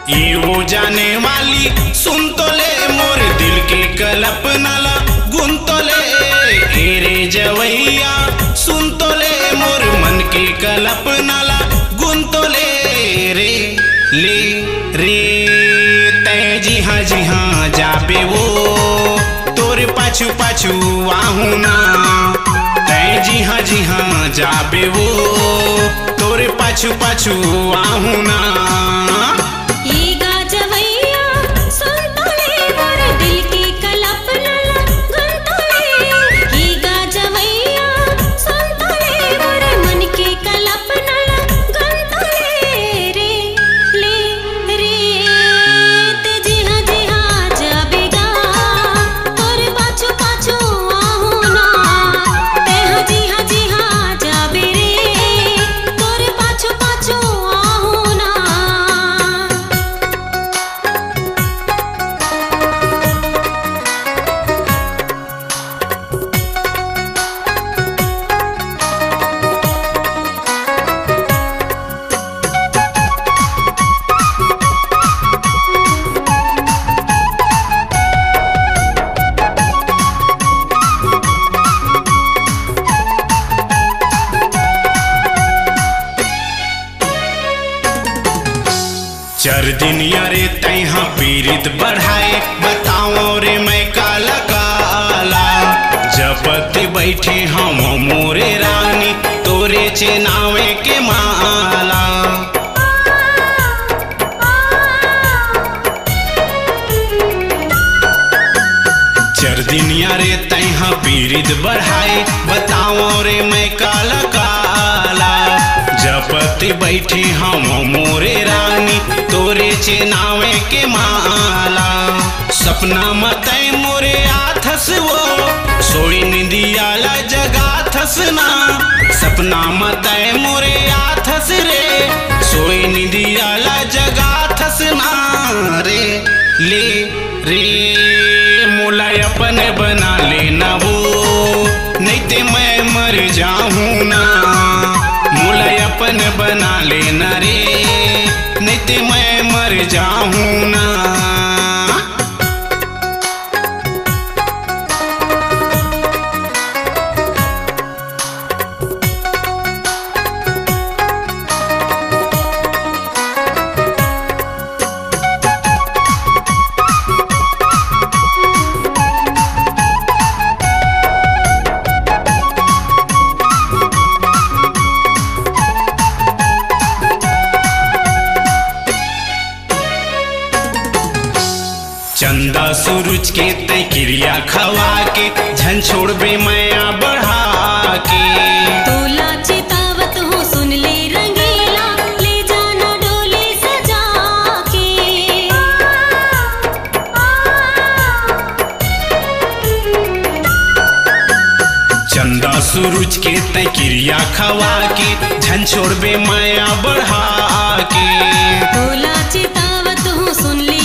ये वो जाने वाली सुन तो ले मोर दिल के कल्पना ला गुन तो ले रे जवैया सुन तो ले मोर मन के कल्पना ला गुन तो ले रे तय जी हाँ जाबे वो तोरे पाछू पाछू आहू ना तय जी हाँ जाबे वो तोरे पाछू पाछू आहू ना। चार दिन यारे तैहा पीरित बढ़ाए बताओ रे मैं काला काला जपत बैठे हम मोरे रानी तोरे चेनावे के माला। चार दिन यारे तैहा पीरित बढ़ाए बताओ रे मैं काला काला जपत बैठे हम मोरे रानी तोरे चेनावे के माला। सपना मतय मोरे आथस वो सोई निदियाला जगाथस ना सपना मतय मोरे आथस रे सोई निदियाला जगाथस ना रे मोला अपन बना लेना वो नहीं ते मैं मर जाऊं ना मोला अपन बना लेना रे नहीं ते मैं मर जाऊं ना। चंदा सूरज के तय क्रिया खवा के झन छोड़बे मैया बढ़ा के तोला चितावत हो सुन ले रंगीला ले जाना डोले सजा के। चंदा सूरज के तय क्रिया खवा के झन छोड़बे मैया बढ़ा के तोला चितावत हो सुन ले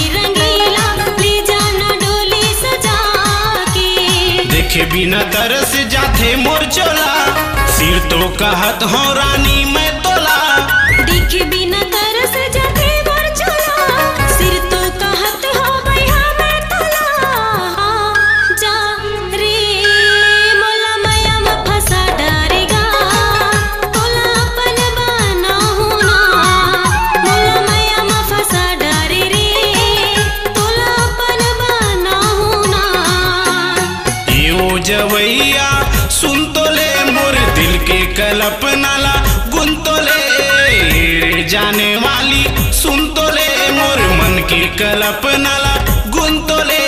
देखे बिना तरस जाथे मोर चोला सिर तो कहत हो रानी मैं तोला देखे बिना तरस जाथे मोर चोला सिर तो कहत हो भैया मैं तोला। जा रे मोला मैया में फंसा डारेगा तोला अपन बना हूं ना मोला मैया में फंसा डारे रे तोला अपन बना हूं ना। ओ जवैया सुन तो ले मोर दिल के कल्पना ला गुन तो ले जाने वाली सुन तो ले मोर मन के कल्पना ला गुन तो ले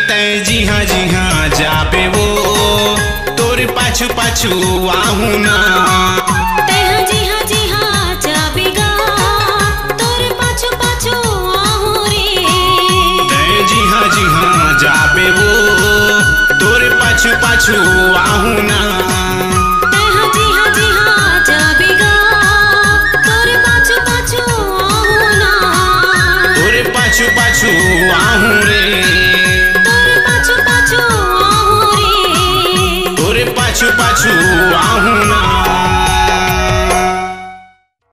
तय जी हाँ जाबे वो तोरे पाछू पाछू आहू ना जी हाँ जाबेगा तोरे पाछू पाछू आहू रे जी हाँ जाबे वो तोरे पाछू पाछू आहू ना।